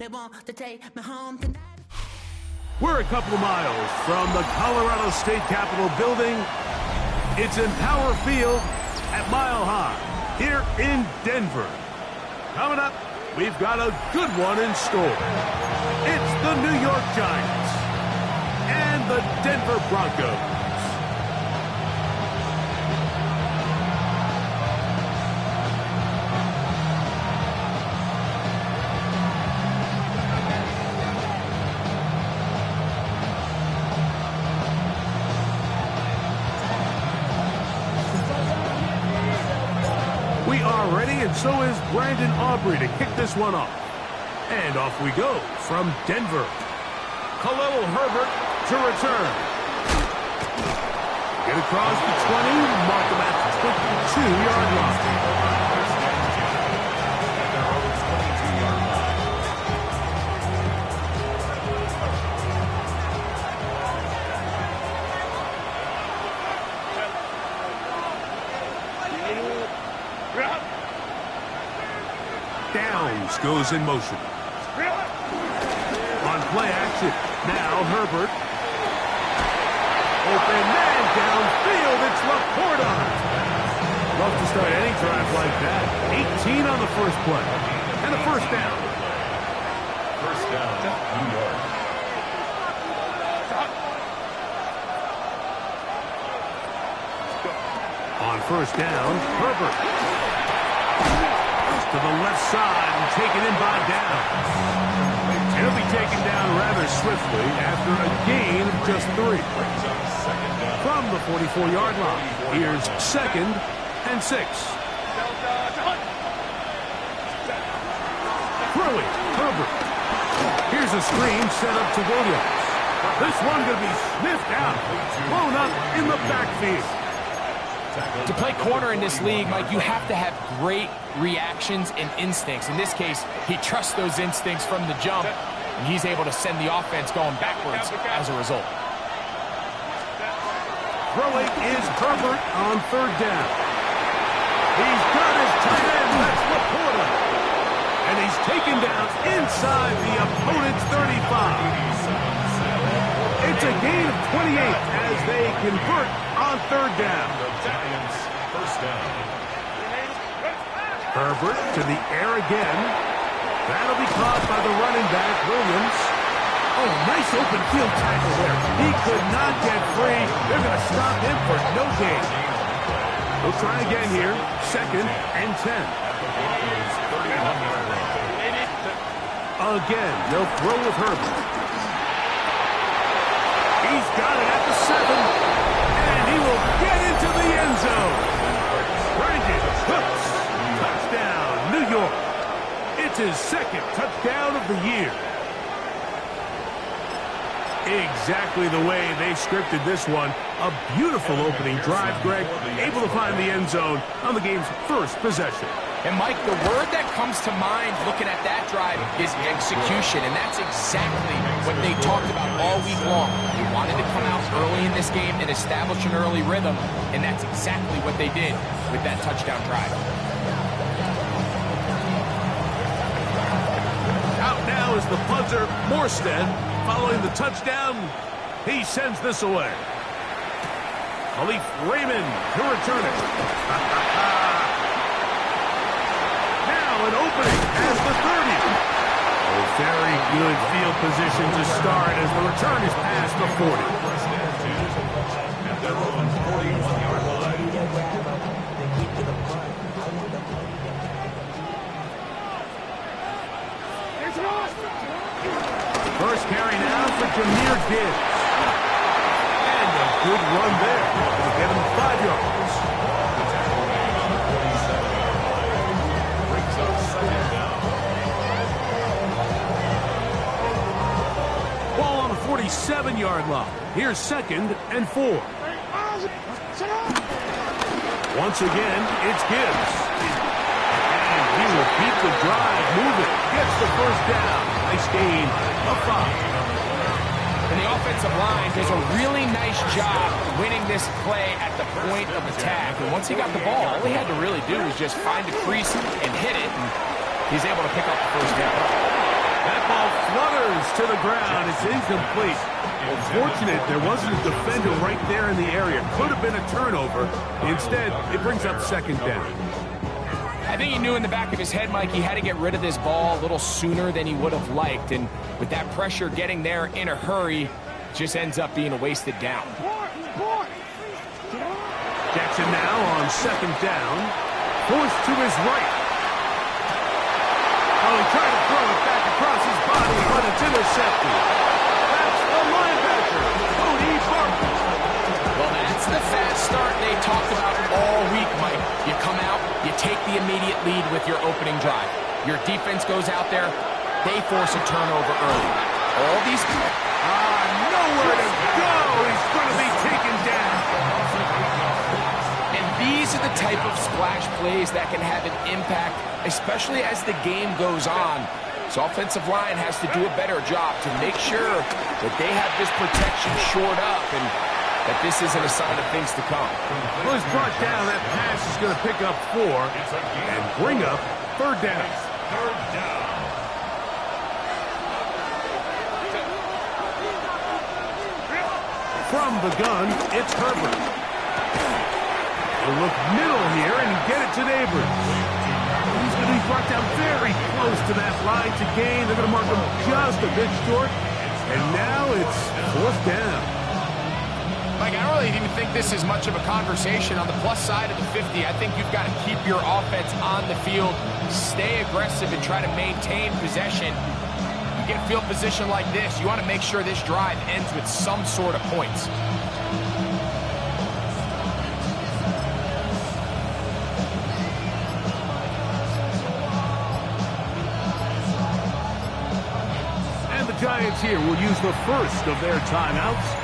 They want to take me home tonight. We're a couple miles from the Colorado State Capitol building. It's in Power Field at Mile High here in Denver. Coming up, we've got a good one in store. It's the New York Giants and the Denver Broncos. We are ready, and so is Brandon Aubrey to kick this one off. And off we go from Denver. Khalil Herbert to return. Get across the 20, mark him at the 22-yard line. Downs goes in motion. On play action. Now Herbert. Open man downfield. It's Laporta. Love to start any drive like that. 18 on the first play. And a first down. First down, New York. On first down, Herbert. To the left side and taken in by Downs. He'll be taken down rather swiftly after a gain of just 3. From the 44-yard line, here's 2nd and 6. Throwing, Herbert. Here's a screen set up to Williams. This one going to be sniffed out, blown up in the backfield. To play corner in this league, Mike, you have to have great reactions and instincts. In this case, he trusts those instincts from the jump, and he's able to send the offense going backwards as a result. Throwing is Herbert on 3rd down. He's got his tight end. That's Laporta. And he's taken down inside the opponent's 35. It's a gain of 28 as they convert on 3rd down. Giants, first down. Herbert to the air again. That'll be caught by the running back, Williams. Oh, nice open field tackle there. He could not get free. They're going to stop him for no gain. We'll try again here. 2nd and 10. Again, they'll throw with Herbert. He's got it at the 7. And he will get into the end zone. Brandon Cooks. Touchdown, New York. It's his 2nd touchdown of the year. Exactly the way they scripted this one. A beautiful opening drive, Greg. Able to find the end zone on the game's first possession. And, Mike, the word that comes to mind looking at that drive is execution, and that's exactly what they talked about all week long. They wanted to come out early in this game and establish an early rhythm, and that's exactly what they did with that touchdown drive. Out now is the punter, Morstead. Following the touchdown, he sends this away. Khalif Raymond to return it. Now an opening as the 30. Oh, very good field position to start as the return is past the 40. At their own 41-yard line. First carry now for Jahmyr Gibbs. And a good run there. It'll get him 5 yards. Brings up 2nd down. Ball on the 47-yard line. Here's 2nd and 4. Once again, it's Gibbs. And he will keep the drive moving. Gets the first down. Nice gain of 5. And the offensive line does a really nice job winning this play at the point of attack. And once he got the ball, all he had to really do was just find a crease and hit it. And he's able to pick up the first down. That ball flutters to the ground. It's incomplete. Fortunate there wasn't a defender right there in the area. Could have been a turnover. Instead, it brings up second down. I think he knew in the back of his head, Mike, he had to get rid of this ball a little sooner than he would have liked. And with that pressure getting there in a hurry, just ends up being a wasted down. Jackson now on second down. Forced to his right. Oh, he tried to throw it back across his body, but it's intercepted. That's the linebacker, Cody Barton. Well, that's the fast start they talked about all week, Mike. You come out, you take the immediate lead with your opening drive. Your defense goes out there, they force a turnover early. All these... nowhere to go. He's going to be taken down. And these are the type of splash plays that can have an impact, especially as the game goes on. So offensive line has to do a better job to make sure that they have this protection shored up and that this isn't a sign of things to come. Well, he's brought down. That pass is going to pick up 4 and bring up third down. Third down. From the gun, it's Herbert. He'll look middle here and get it to Neighbors. He's going to be brought down very close to that line to gain. They're going to mark him just a bit short. And now it's fourth down. Mike, I don't really even think this is much of a conversation. On the plus side of the 50, I think you've got to keep your offense on the field, stay aggressive, and try to maintain possession. You get a field position like this, you want to make sure this drive ends with some sort of points. And the Giants here will use the first of their timeouts.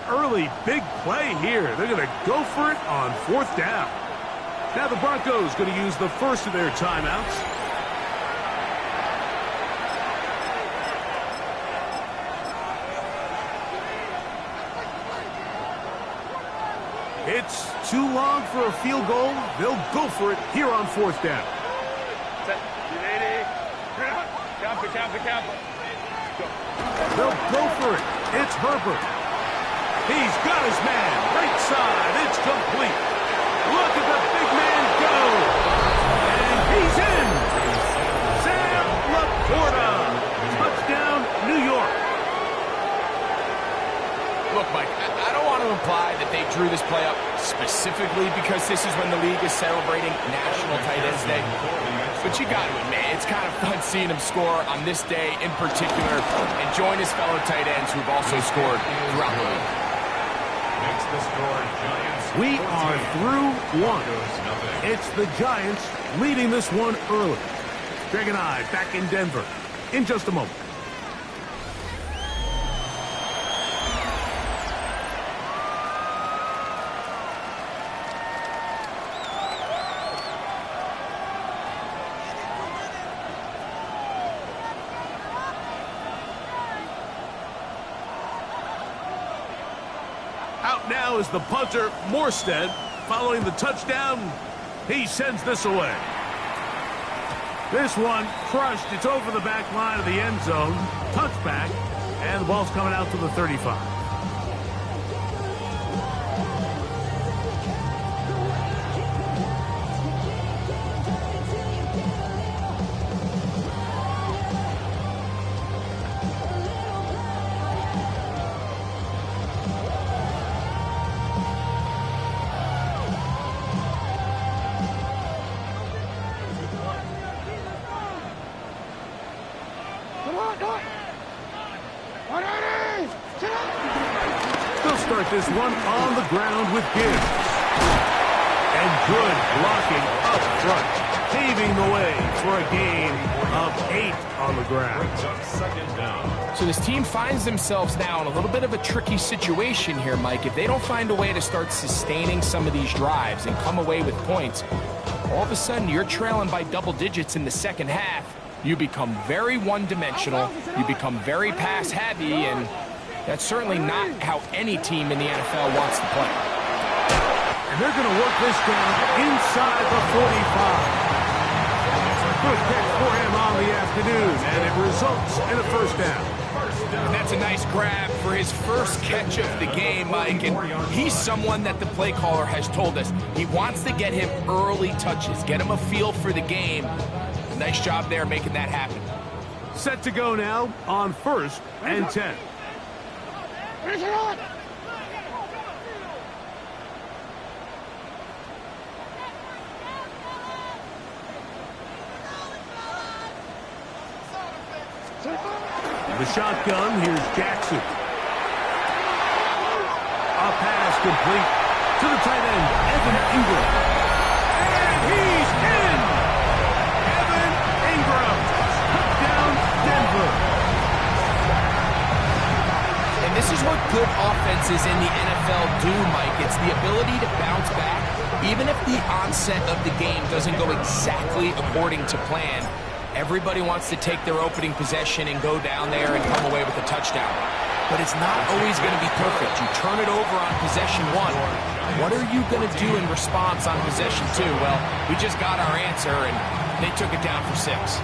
Early big play here. They're going to go for it on fourth down. Now the Broncos going to use the first of their timeouts. It's too long for a field goal. They'll go for it here on fourth down. They'll go for it. It's Herbert. He's got his man. Right side. It's complete. Look at the big man go. And he's in. Sam Laporta. Touchdown, New York. Look, Mike, I don't want to imply that they drew this play up specifically because this is when the league is celebrating National Tight Ends Day. But you got to admit, it's kind of fun seeing him score on this day in particular and join his fellow tight ends who've also scored throughout the league. Makes the score Giants. We are through one. It's the Giants leading this one early. Greg and I back in Denver in just a moment. Out now is the punter, Morstead. Following the touchdown, he sends this away. This one crushed. It's over the back line of the end zone. Touchback, and the ball's coming out to the 35. They'll start this one on the ground with Gibbs. And good blocking up front, paving the way for a gain of 8 on the ground. Second down. So this team finds themselves now in a little bit of a tricky situation here, Mike. If they don't find a way to start sustaining some of these drives and come away with points, all of a sudden you're trailing by double digits in the second half. you become very one-dimensional, you become very pass-heavy, and that's certainly not how any team in the NFL wants to play. And they're going to work this down inside the 45. Good catch for him on the afternoon, and it results in a first down. And that's a nice grab for his first catch of the game, Mike. And he's someone that the play caller has told us he wants to get him early touches, get him a feel for the game. Nice job there making that happen. Set to go now on 1st and 10. The shotgun, here's Jackson. A pass complete to the tight end, Evan Ingram. And he's in! Evan Ingram, touchdown Denver. And this is what good offenses in the NFL do, Mike. It's the ability to bounce back, even if the onset of the game doesn't go exactly according to plan. Everybody wants to take their opening possession and go down there and come away with a touchdown. But it's not always going to be perfect. You turn it over on possession 1. What are you going to do in response on possession 2? Well, we just got our answer, and they took it down for 6.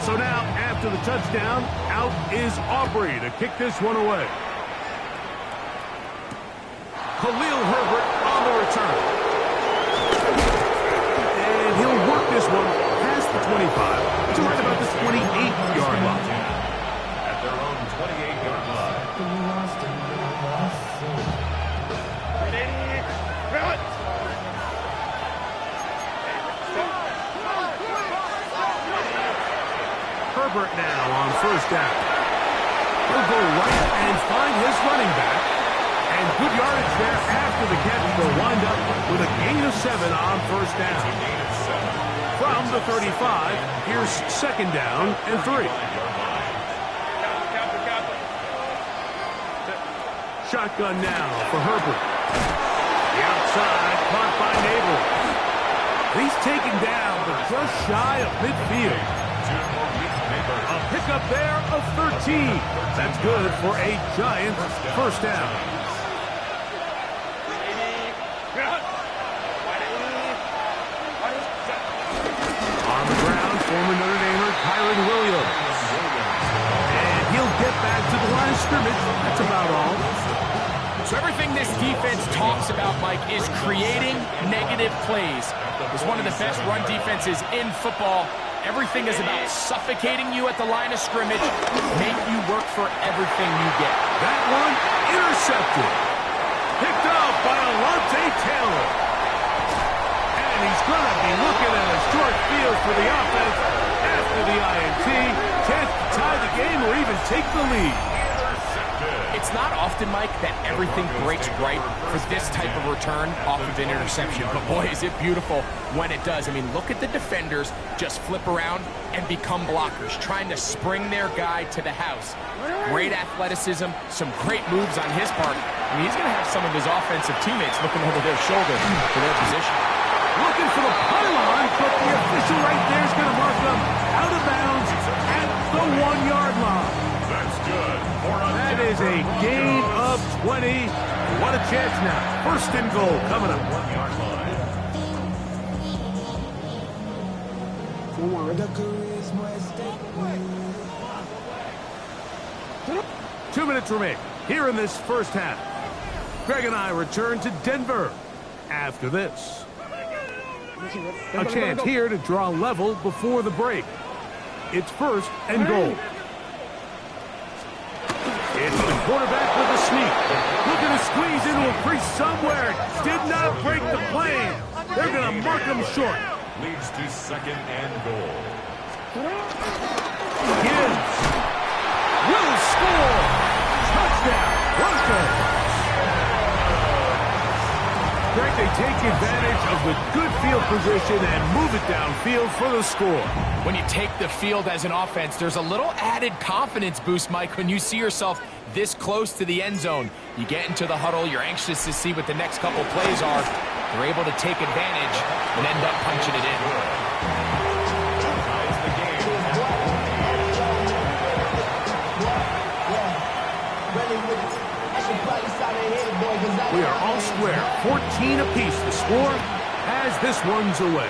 So now, after the touchdown, out is Aubrey to kick this one away. Khalil Herbert on the return. And he'll work this one past the 25 to right about the 28-yard line. At their own 28-yard line. Herbert now on 1st down. He'll go right and find his running back. And good yardage there after the catch. They'll wind up with a gain of 7 on 1st down. From the 35, here's 2nd down and 3. Shotgun now for Herbert. The outside, caught by Nabel. He's taken down, but just shy of midfield. A pickup there of 13. That's good for a Giant first down. On the ground, former Notre Damer Kyron Williams. And he'll get back to the line of scrimmage. That's about all. So everything this defense talks about, Mike, is creating negative plays. It's one of the best run defenses in football. Everything is about suffocating you at the line of scrimmage, make you work for everything you get. That one intercepted. Picked up by Alontae Taylor. And he's going to be looking at a short field for the offense after the INT. Chance to tie the game or even take the lead. It's not often, Mike, that everything breaks right for this type of return off of an interception. But boy, is it beautiful when it does. I mean, look at the defenders just flip around and become blockers, trying to spring their guy to the house. Great athleticism, some great moves on his part. I mean, he's going to have some of his offensive teammates looking over their shoulder for their position. Looking for the pylon, but the official right there is going to mark them out of bounds at the 1-yard line. That's good. That is a gain of 20. What a chance now. 1st and goal coming up. 1-yard line. 2 minutes remain here in this first half. Greg and I return to Denver after this. A chance here to draw level before the break. It's 1st and goal. It's the quarterback with a sneak. Looking to squeeze into a crease somewhere. Did not break the plane. They're going to mark him short. Leads to 2nd and goal. Gibbs will score. Touchdown, Broncos. Greg, they take advantage of the good field position and move it downfield for the score. When you take the field as an offense, there's a little added confidence boost, Mike, when you see yourself this close to the end zone. You get into the huddle, you're anxious to see what the next couple plays are. They're able to take advantage and end up punching it in. We are all square, 14 apiece. The score as this one's away.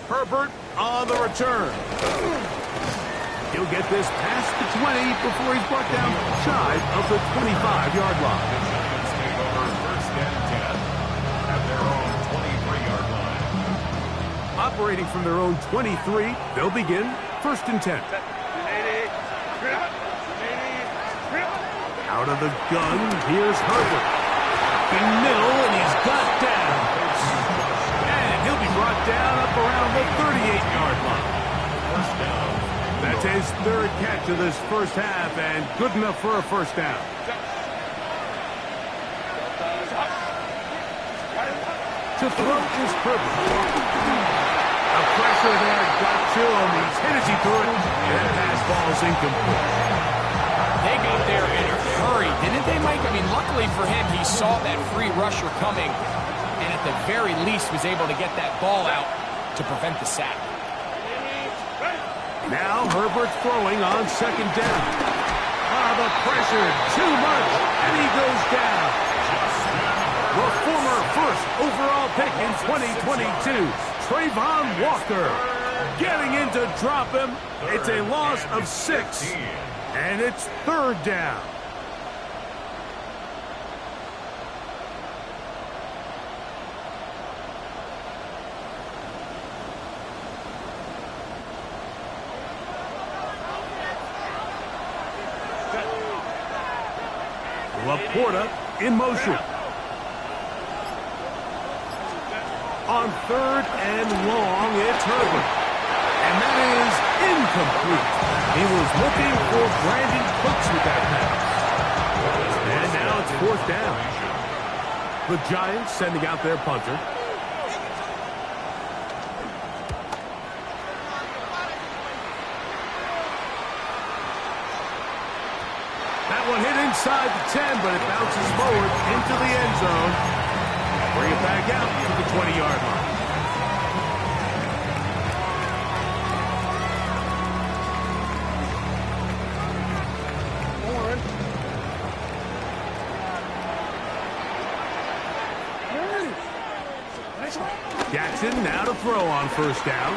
Herbert on the return. He'll get this past the 20 before he's brought down shy of the 25-yard line. Take over first and 10 at their own 23-yard line. Operating from their own 23, they'll begin first and 10. Out of the gun, here's Herbert. In middle, and he's got down. And he'll be brought down up around the 38-yard line. First down. That's his third catch of this first half, and good enough for a first down. To throw is Herbert. The pressure there got to him. He's hit as he threw it, and the pass ball's incomplete. They got there in a hurry, didn't they, Mike? I mean, luckily for him, he saw that free rusher coming, and at the very least was able to get that ball out to prevent the sack. Now Herbert's throwing on second down. The pressure, too much, and he goes down. The former first overall pick in 2022, Trayvon Walker, getting in to drop him. It's a loss of 6. And it's third down. Laporta in motion. On third and long, it's Herbert. And that is incomplete. He was looking for Brandon Cooks with that pass. And now it's fourth down. The Giants sending out their punter. That one hit inside the 10, but it bounces forward into the end zone. Bring it back out to the 20-yard line. Jackson now to throw on first down.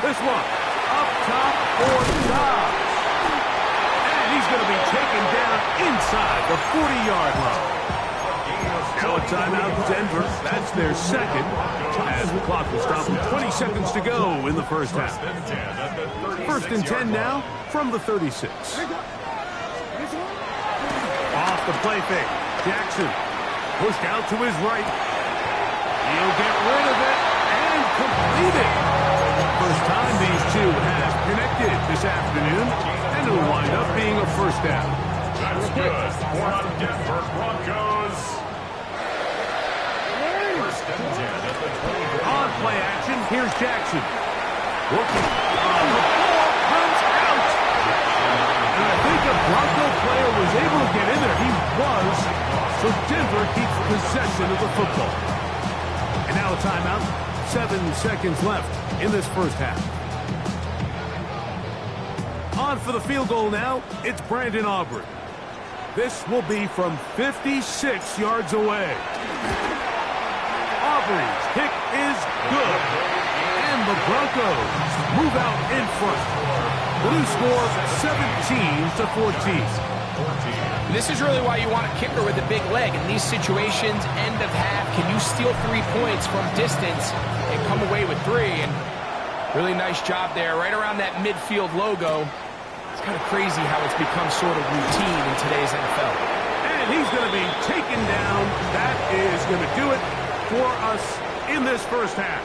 This one up top for Dobbs. And he's going to be taken down inside the 40-yard line. Now a timeout, Denver. That's their second. As the clock will stop with 20 seconds to go in the first half. First and 10 now from the 36. Off the play fake. Jackson pushed out to his right. He'll get rid of it and complete it. First time these two have connected this afternoon, and it'll wind up being a first down. That's good for the Denver Broncos. First and 10 at the 20. On play action, here's Jackson. Working. The ball comes out. And I think a Bronco player was able to get in there. He was. So Denver keeps possession of the football. And now a timeout. 7 seconds left in this first half. On for the field goal now, it's Brandon Aubrey. This will be from 56 yards away. Aubrey's kick is good. And the Broncos move out in front. The new score 17-14. This is really why you want a kicker with a big leg. In these situations, end of half, can you steal 3 points from distance and come away with 3? And really nice job there, right around that midfield logo. It's kind of crazy how it's become sort of routine in today's NFL. And he's going to be taken down. That is going to do it for us in this first half.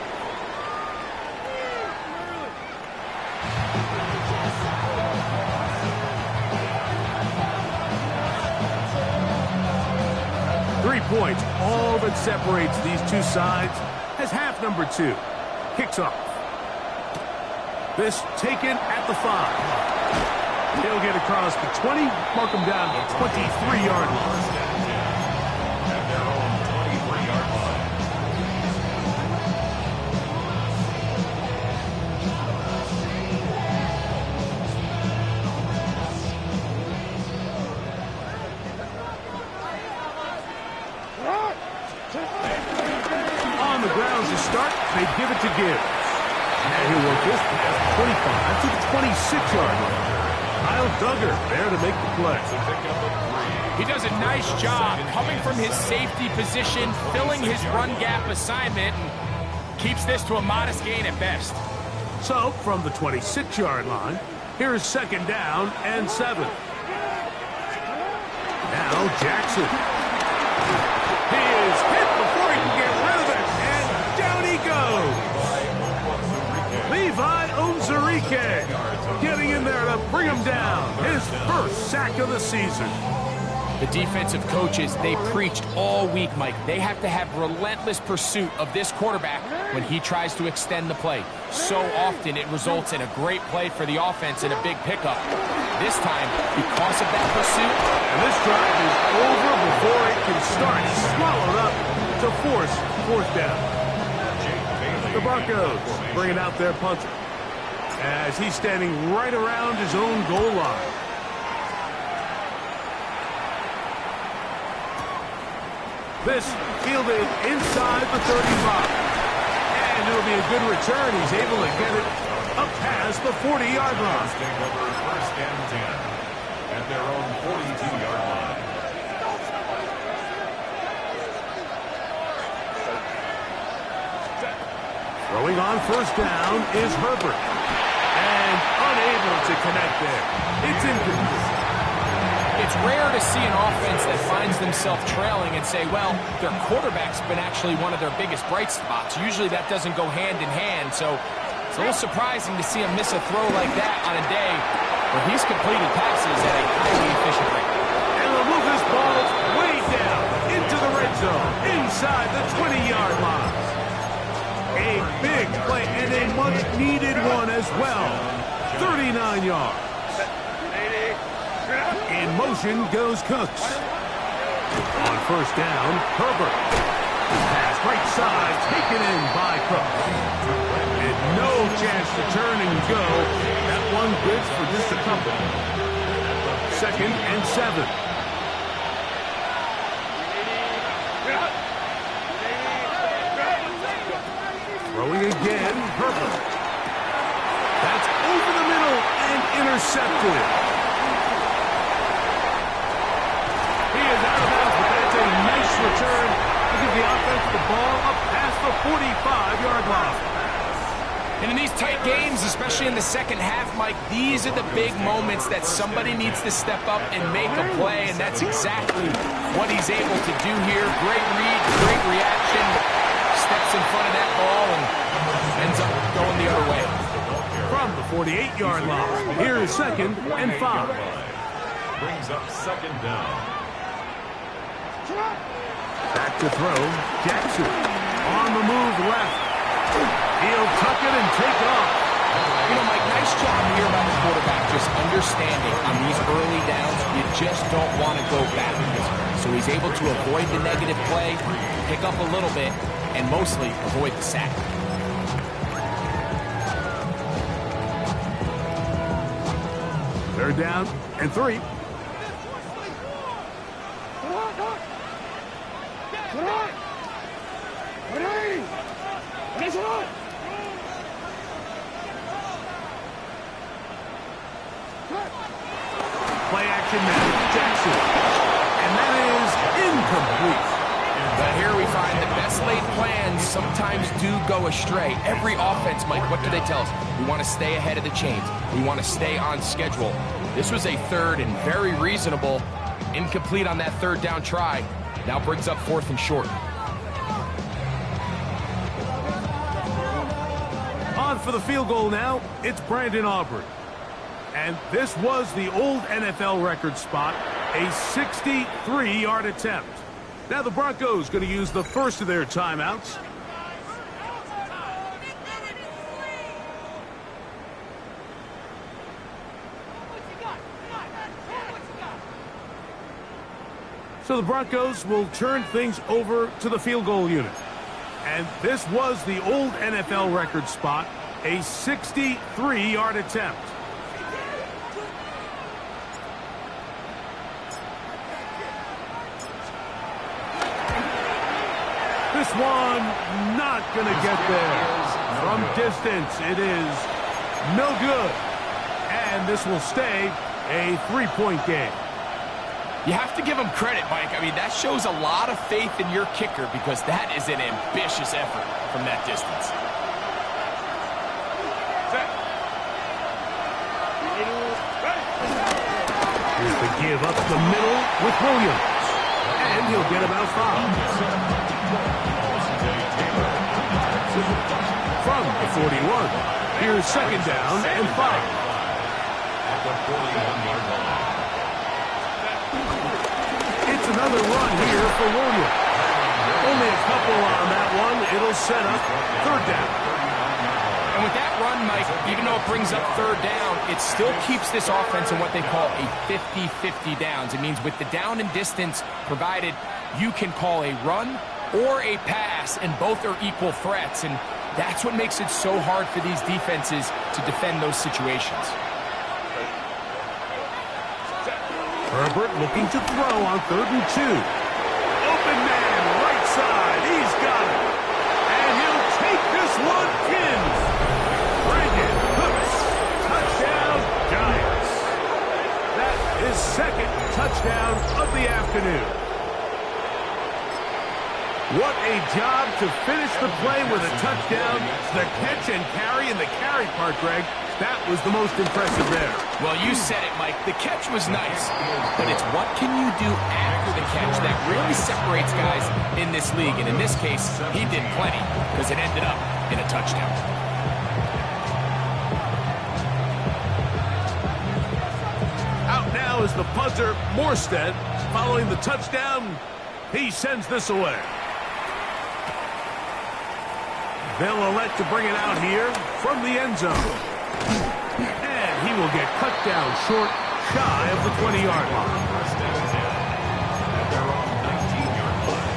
points. All that separates these two sides as half number 2 kicks off. This taken at the 5. He'll get across the 20, mark him down to the 23-yard line. At their own 23-yard line. On the ground to start, they give it to Gibbs. And he'll work this past 25 to the 26-yard line. Kyle Duggar there to make the play. He does a nice job coming from his safety position, filling his run gap assignment, and keeps this to a modest gain at best. So, from the 26-yard line, here's second down and 7. Now Jackson. He is hit before he can get rid of it, and down he goes. Levi Onwuzurike getting in there to bring him down. His first sack of the season. The defensive coaches, they preached all week, Mike. They have to have relentless pursuit of this quarterback when he tries to extend the play. So often it results in a great play for the offense and a big pickup. This time, because of that pursuit, and this drive is over before it can start. Swallowed up to force fourth down. The Broncos bringing out their punter as he's standing right around his own goal line. This fielded inside the 35. And it'll be a good return. He's able to get it up past the 40-yard line. First and 10 at their own 42-yard line. Throwing on first down is Herbert. And unable to connect there. It's incomplete. It's rare to see an offense that finds themselves trailing and say, well, their quarterback's been actually one of their biggest bright spots. Usually that doesn't go hand in hand, so it's a little surprising to see him miss a throw like that on a day where he's completed passes at a highly efficient rate. And they'll move this ball way down into the red zone, inside the 20-yard line. A big play and a much-needed one as well. 39 yards. In motion goes Cooks. On first down, Herbert. Pass right side, taken in by Cooks. And no chance to turn and go. That one good for just a couple. Second and 7. Throwing again, Herbert. That's over the middle and intercepted. Return to give the offense the ball up past the 45-yard line. And in these tight games, especially in the second half, Mike, these are the big moments that somebody needs to step up and make a play, and that's exactly what he's able to do here. Great read, great reaction, steps in front of that ball and ends up going the other way. From the 48-yard line, here's second and 5. Brings up second down. Back to throw, Jackson. On the move left. He'll tuck it and take off. You know, Mike, nice job here by the quarterback, just understanding on these early downs, you just don't want to go backwards. So he's able to avoid the negative play, pick up a little bit, and mostly avoid the sack. Third down and 3. Play action now, Jackson. And that is incomplete. But here we find the best laid plans sometimes do go astray. Every offense, Mike, what do they tell us? We want to stay ahead of the chains. We want to stay on schedule. This was a third and very reasonable. Incomplete on that third down try. Now brings up fourth and short. On for the field goal now, it's Brandon Aubrey. And this was the old NFL record spot, a 63-yard attempt. Now the Broncos going to use the first of their timeouts. So the Broncos will turn things over to the field goal unit. And this was the old NFL record spot, a 63-yard attempt. This one not going to get there. From distance, it is no good. And this will stay a 3-point game. You have to give him credit, Mike. I mean, that shows a lot of faith in your kicker because that is an ambitious effort from that distance. Here's the give up the middle with Williams. And he'll get about 5. From the 41, here's second down and 5. At the 41-yard line. It's another run here for Williams. Only a couple on that one. It'll set up third down. And with that run, Mike, even though it brings up third down, it still keeps this offense in what they call a 50-50 downs. It means with the down and distance provided, you can call a run or a pass, and both are equal threats. And that's what makes it so hard for these defenses to defend those situations. Herbert looking to throw on 3rd and 2. Open man, right side. He's got it. And he'll take this one in. Brandon Cooks. Touchdown, Giants. That is second touchdown of the afternoon. What a job to finish the play with a touchdown. The catch and carry, and the carry part, Greg, that was the most impressive there. Well, you said it, Mike. The catch was nice, but it's what can you do after the catch that really separates guys in this league. And in this case, he did plenty because it ended up in a touchdown. Out now is the punter, Morstead. Following the touchdown, he sends this away. They'll elect to bring it out here from the end zone. And he will get cut down short, shy of the 20-yard line. First down 10 at their own 19-yard line.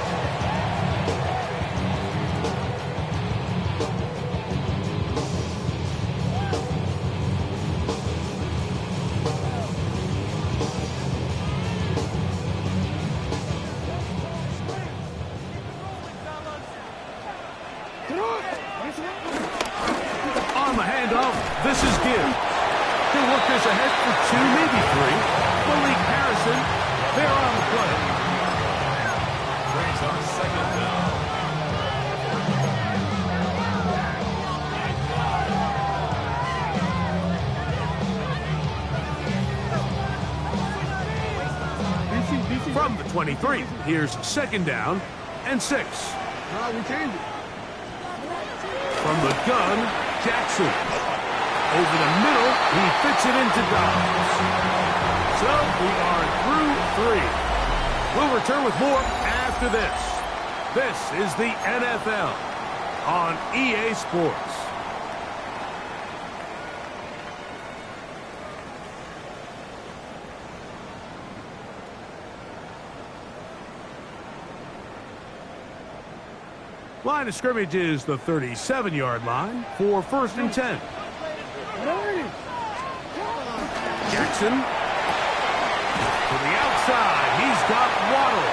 On the handoff, this is Gibbs. He'll work this ahead for 2, maybe 3. Malik Harrison, they're on the play. Brings up second down. From the 23, here's second down and 6. From the gun, Jackson. Over the middle, he fits it into Dobbs. So we are through 3. We'll return with more after this. This is the NFL on EA Sports. Line of scrimmage is the 37-yard line for 1st and 10. Jackson to the outside. He's got Waddle.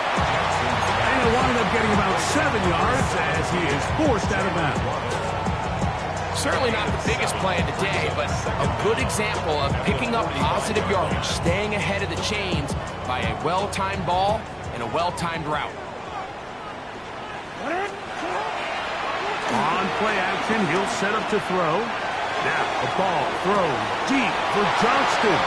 And he'll wind up getting about 7 yards as he is forced out of bounds. Certainly not the biggest play of the day, but a good example of picking up positive yardage, staying ahead of the chains by a well-timed ball and a well-timed route. On play action, he'll set up to throw. Now the ball thrown deep for Johnston.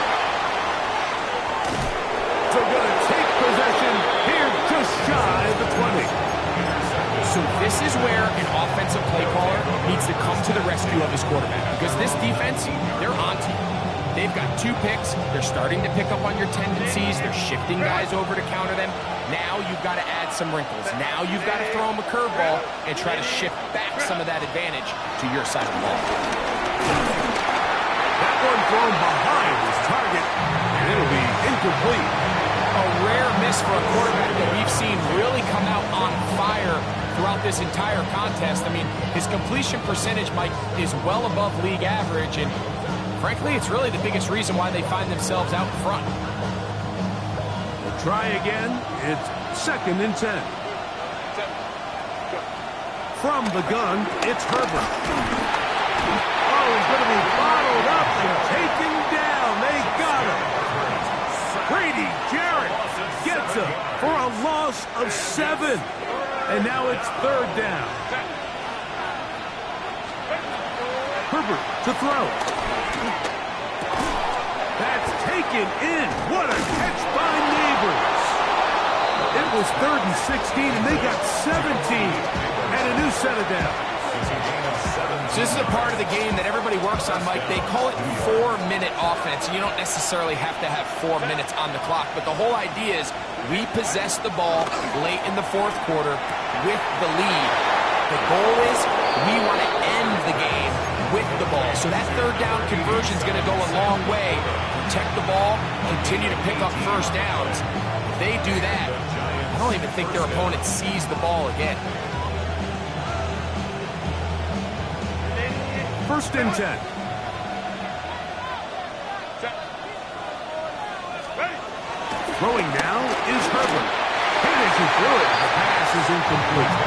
They're going to take possession here just shy of the 20. So this is where an offensive play caller needs to come to the rescue of his quarterback, because this defense, they're onto you. They've got 2 picks. They're starting to pick up on your tendencies. They're shifting guys over to counter them. Now you've got to add some wrinkles. Now you've got to throw him a curveball and try to shift back some of that advantage to your side of the ball. That one thrown behind his target, and it'll be incomplete. A rare miss for a quarterback that we've seen really come out on fire throughout this entire contest. I mean, his completion percentage, Mike, is well above league average, and frankly, it's really the biggest reason why they find themselves out in front. We'll try again. It's 2nd and 10. From the gun, it's Herbert. Oh, he's going to be bottled up and taken down. They got him. Brady Jarrett gets him for a loss of 7. And now it's 3rd down. Herbert to throw. That's taken in. What a catch by Neighbors. It was 3rd and 16, and they got 17. And a new set of downs. So this is a part of the game that everybody works on, Mike. They call it 4-minute offense. You don't necessarily have to have 4 minutes on the clock, but the whole idea is we possess the ball late in the 4th quarter with the lead. The goal is we want to end the game with the ball. So that 3rd down conversion is going to go a long way. Protect the ball, continue to pick up first downs. If they do that, I don't even think their opponent sees the ball again. 1st and 10. Throwing now is Herbert. Finishes through it. The pass is incomplete.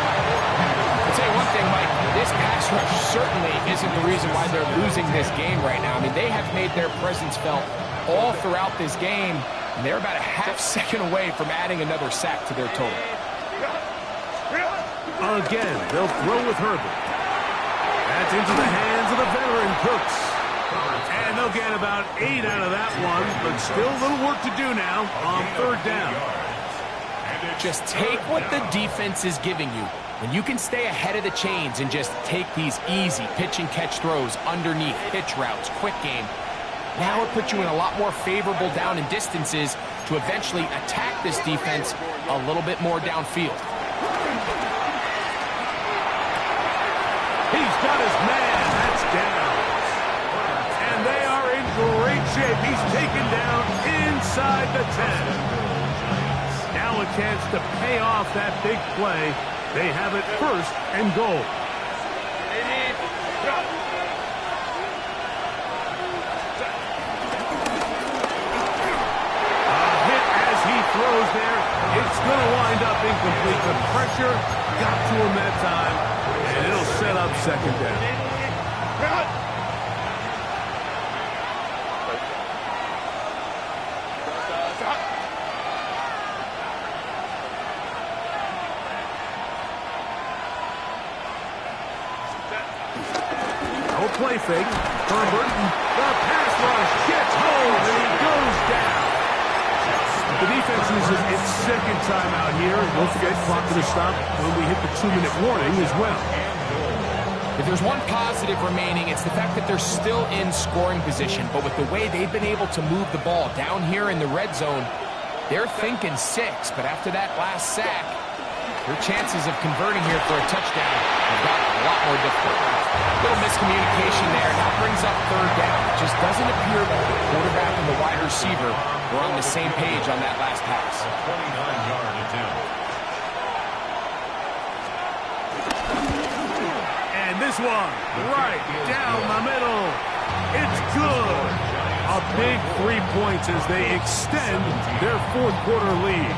I'll tell you one thing, Mike. This pass rush certainly isn't the reason why they're losing this game right now. I mean, they have made their presence felt all throughout this game, and they're about a half second away from adding another sack to their total. Again, they'll throw with Herbert. That's into the hands of the veteran Cooks. And they'll get about 8 out of that one, but still a little work to do now on 3rd down. Just take what the defense is giving you. When you can stay ahead of the chains and just take these easy pitch and catch throws underneath, pitch routes, quick game, now it puts you in a lot more favorable down and distances to eventually attack this defense a little bit more downfield. He's got his man. That's down. And they are in great shape. He's taken down inside the 10. Now a chance to pay off that big play. They have it 1st and goal. A hit as he throws there. It's going to wind up incomplete. The pressure got to him that time. And it'll set up 2nd down. No play fake. Herbert, the pass rush gets home, and he goes down. The defense uses its 2nd timeout here. Don't forget, clock to stop when we hit the 2-minute warning as well. If there's one positive remaining, it's the fact that they're still in scoring position. But with the way they've been able to move the ball down here in the red zone, they're thinking 6. But after that last sack, their chances of converting here for a touchdown have gotten a lot more difficult. A little miscommunication there. Now brings up 3rd down. It just doesn't appear that the quarterback and the wide receiver were on the same page on that last pass. 29-yard attempt. And this one, right down the middle. It's good. A big 3 points as they extend their 4th quarter lead.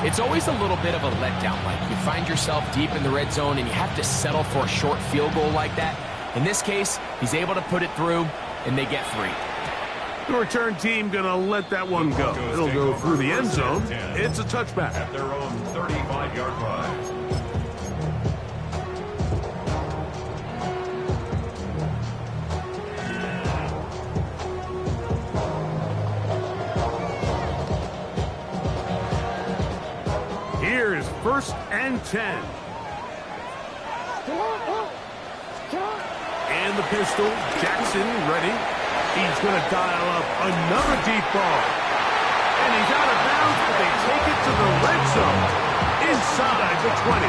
It's always a little bit of a letdown, Mike. You find yourself deep in the red zone and you have to settle for a short field goal like that. In this case, he's able to put it through, and they get 3. The return team going to let that one go. It'll go through the end zone. It's a touchback. At their own 35-yard line. Here's 1st and 10. And the pistol. Jackson ready. He's going to dial up another deep ball. And And he's out of bounds, but they take it to the red zone. Inside the 20.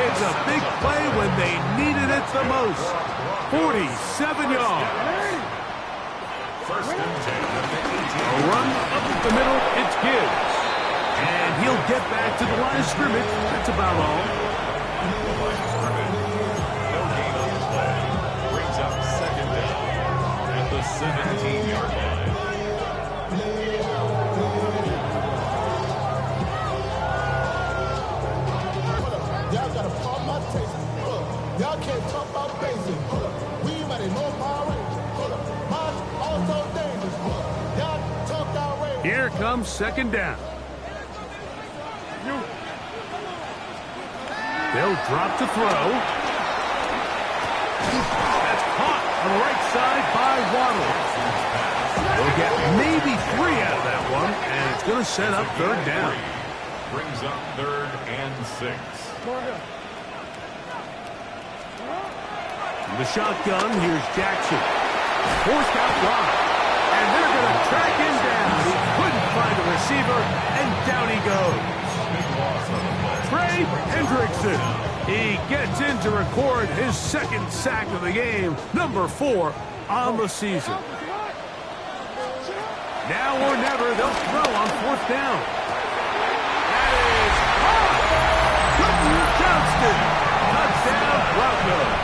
It's a big play when they needed it the most. 47 yards. First and 10 at the 18. A run up the middle, it's Gibbs. And he'll get back to the line of scrimmage. That's about all. The line of scrimmage. No gain on the play. Brings up second down at the 17-yard line. Y'all gotta pump my taste. Y'all can't talk about basic. We mighty no Power Rangers. Mine also dangerous. Y'all talk outrageous. Here comes second down. They'll drop to throw. That's caught on the right side by Waddle. They'll get maybe 3 out of that one, and it's going to set up third down. Brings up third and 6. From the shotgun, here's Jackson. Forced out wide. And they're going to track him down. He couldn't find a receiver, and down he goes. Big loss on the play. Trey Hendrickson. He gets in to record his second sack of the game, number 4 on the season. Now or never, they'll throw on fourth down. That is caught. Quentin Johnston. Touchdown, Broncos.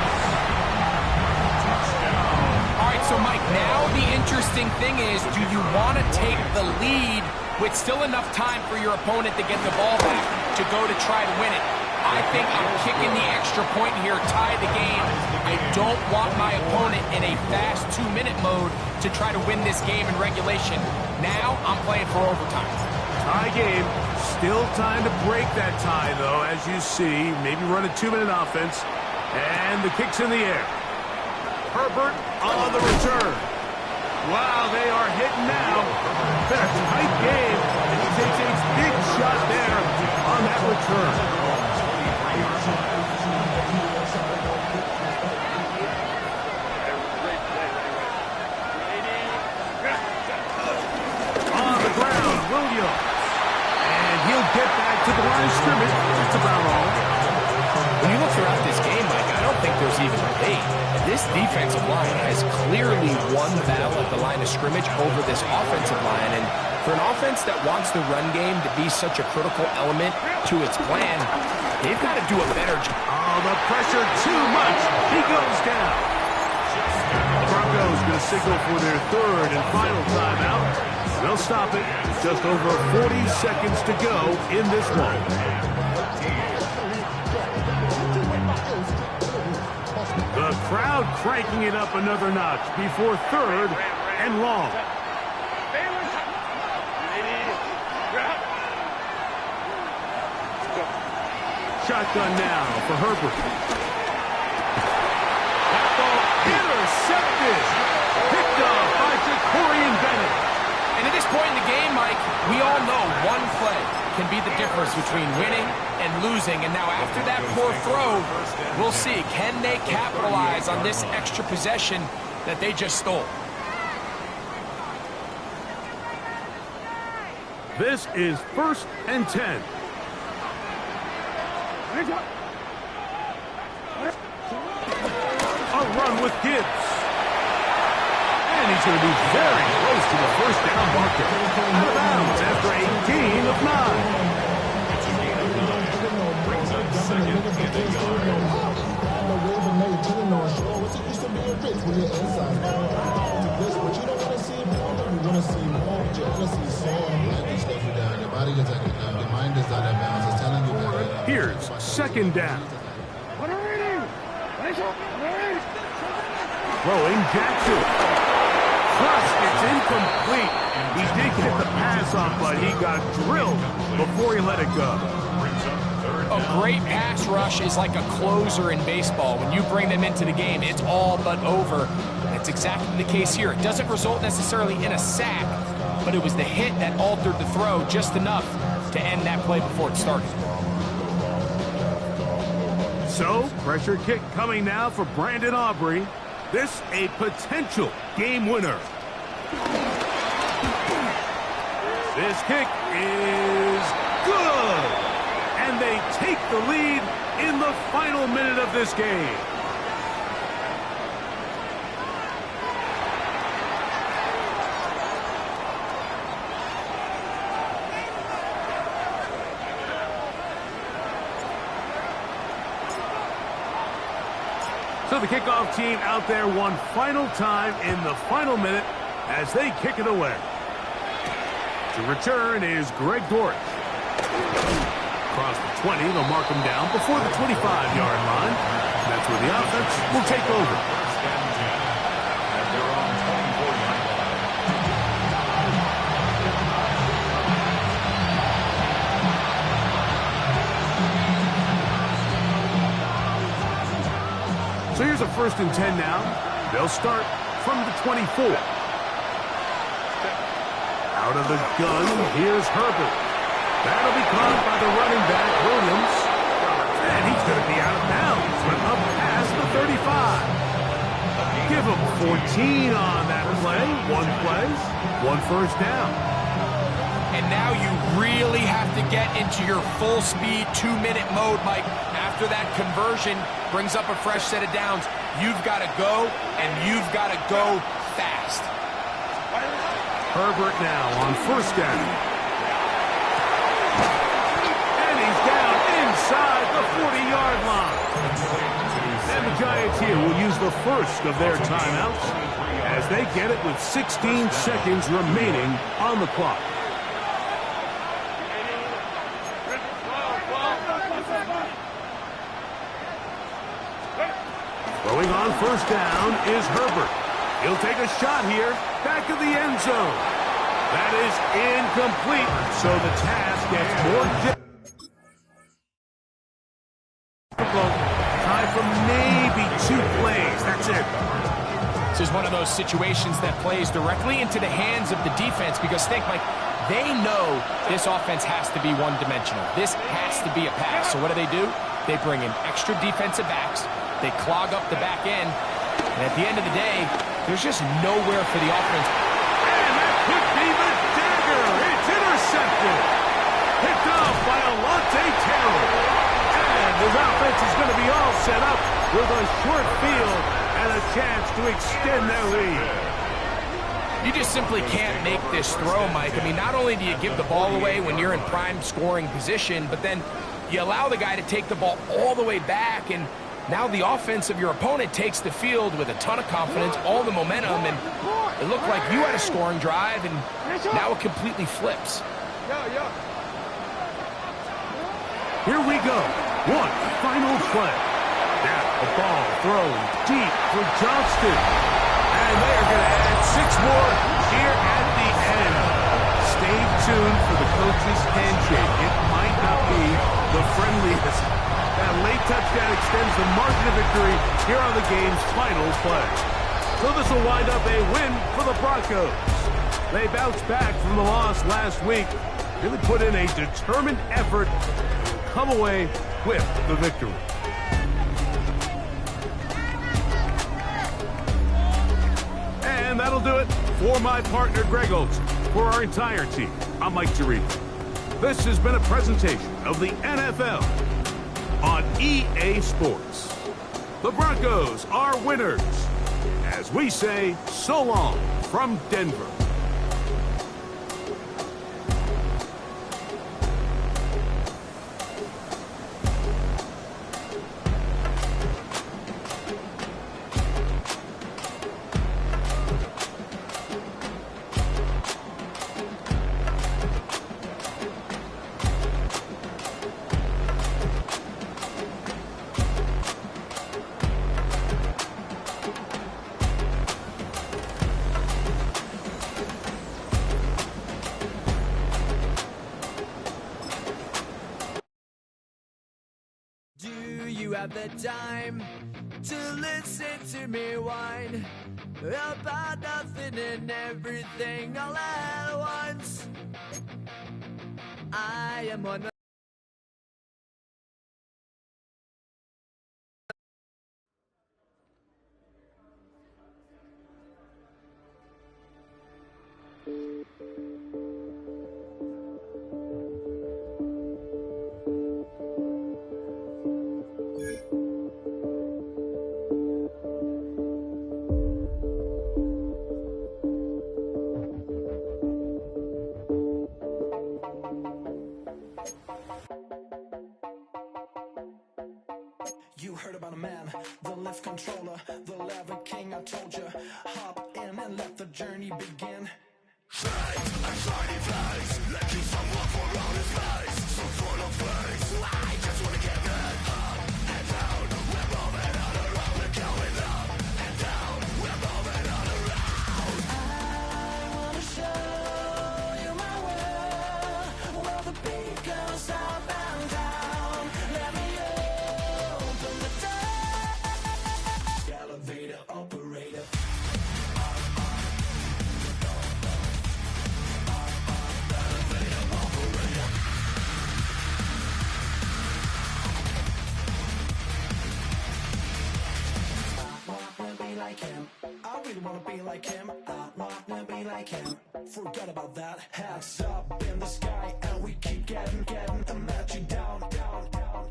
All right, so Mike, now the interesting thing is, do you want to take the lead with still enough time for your opponent to get the ball back to go to try to win it? I think I'm kicking the extra point here, tie the game. I don't want my opponent in a fast 2-minute mode to try to win this game in regulation. Now I'm playing for overtime. Tie game. Still time to break that tie, though, as you see. Maybe run a 2-minute offense. And the kick's in the air. Herbert on the return. Wow, they are hitting now. Been a tight game. And he takes a big shot there on that return. On the ground, Williams. And he'll get back to the line of scrimmage. That's about all. When you look throughout this game, Mike, I don't think there's even a debate. This defensive line has clearly won the battle at the line of scrimmage over this offensive line. And for an offense that wants the run game to be such a critical element to its plan, they've got to do a better job. Oh, the pressure too much. He goes down. The Broncos going to signal for their third and final timeout. They'll stop it. Just over 40 seconds to go in this one. The crowd cranking it up another notch before third and long. Shotgun now for Herbert. That ball intercepted. Picked up by Jacorian Bennett. And at this point in the game, Mike, we all know one play can be the difference between winning and losing. And now after that poor throw, we'll see, can they capitalize on this extra possession that they just stole? This is 1st and 10. A run with Gibbs. And he's going to be very close to the first down marker. Out of bounds after a gain of 9. It's a gain of 9. Brings up second and a yard. Here's second down. Throwing Jackson. Thrust, it's incomplete. He did get the pass off, but he got drilled before he let it go. A great pass rush is like a closer in baseball. When you bring them into the game, it's all but over. That's exactly the case here. It doesn't result necessarily in a sack, but it was the hit that altered the throw just enough to end that play before it started. So, pressure kick coming now for Brandon Aubrey. This a potential game winner. This kick is good. And they take the lead in the final minute of this game. So the kickoff team out there one final time in the final minute as they kick it away. To return is Greg Dortch. Across the 20, they'll mark him down before the 25-yard line. That's where the offense will take over. First and 10. At their own 24-yard line. So here's a 1st and 10 now. They'll start from the 24. Out of the gun, here's Herbert. That'll be caught by the running back, Williams. And he's going to be out of bounds, but up past the 35. Give him 14 on that play. One first down. And now you really have to get into your full-speed 2-minute mode, Mike. After that conversion brings up a fresh set of downs, you've got to go, and you've got to go fast. Herbert now on 1st down. And he's down inside the 40-yard line. And the Giants here will use the first of their timeouts as they get it with 16 seconds remaining on the clock. Throwing on 1st down is Herbert. He'll take a shot here, back of the end zone. That is incomplete, so the task gets more difficult. Time for maybe 2 plays. That's it. This is one of those situations that plays directly into the hands of the defense because, think, Mike, they know this offense has to be one-dimensional. This has to be a pass. So what do? They bring in extra defensive backs. They clog up the back end. And at the end of the day, there's just nowhere for the offense. And that could be the dagger. It's intercepted. Picked off by Alontae Taylor. And his offense is going to be all set up with a short field and a chance to extend their lead. You just simply can't make this throw, Mike. I mean, not only do you give the ball away when you're in prime scoring position, but then you allow the guy to take the ball all the way back, and now the offense of your opponent takes the field with a ton of confidence, all the momentum, and it looked like you had a scoring drive, and now it completely flips. Here we go. One final play. Now a ball thrown deep for Johnston. And they are going to add 6 more here at the end. Stay tuned for the coach's handshake. It might not be the friendliest. That late touchdown extends the margin of victory here on the game's final play. So this will wind up a win for the Broncos. They bounced back from the loss last week, really put in a determined effort to come away with the victory. And that'll do it for my partner, Greg Olson. For our entire team, I'm Mike Tirico. This has been a presentation of the NFL on EA Sports. The Broncos are winners. As we say, so long from Denver. You have the time to listen to me whine about nothing and everything all at once. I am one of controller, the lever king, I told you. Hop in and let the journey begin. I really wanna be like him. I wanna be like him. Forget about that. Hats up in the sky, and we keep getting and let you down,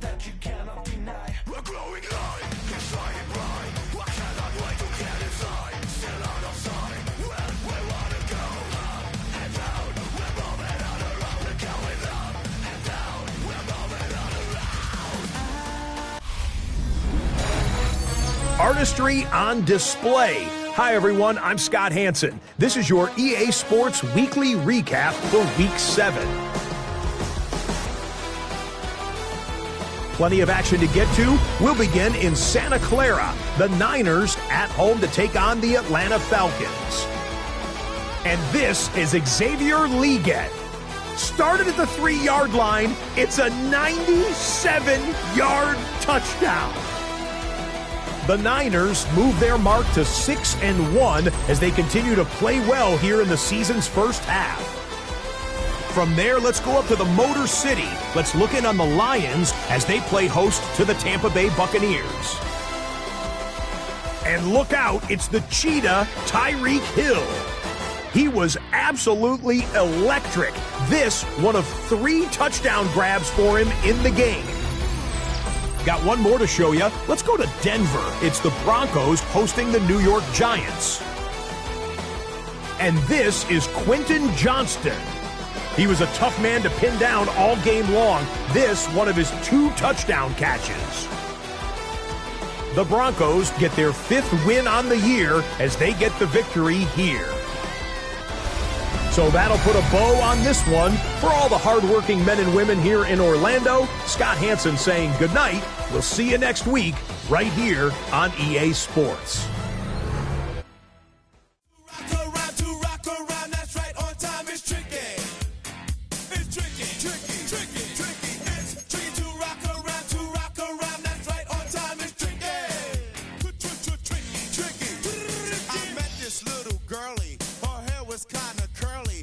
that you cannot deny. We're growing light, keep shining bright. I cannot wait to get inside. Still out of sight. When we wanna go up and down, we're moving on around. We're going up and down, we're moving on around. Artistry on display. Hi everyone, I'm Scott Hansen. This is your EA Sports Weekly Recap for Week 7. Plenty of action to get to. We'll begin in Santa Clara. The Niners at home to take on the Atlanta Falcons. And this is Xavier Leggett. Started at the 3-yard line. It's a 97-yard touchdown. The Niners move their mark to 6-1 as they continue to play well here in the season's first half. From there, let's go up to the Motor City. Let's look in on the Lions as they play host to the Tampa Bay Buccaneers. And look out, it's the Cheetah, Tyreek Hill. He was absolutely electric. This, one of 3 touchdown grabs for him in the game. Got one more to show you. Let's go to Denver. It's the Broncos hosting the New York Giants. And this is Quentin Johnston. He was a tough man to pin down all game long. This, one of his 2 touchdown catches. The Broncos get their 5th win on the year as they get the victory here. So that'll put a bow on this one. For all the hardworking men and women here in Orlando, Scott Hansen saying good night. We'll see you next week right here on EA Sports.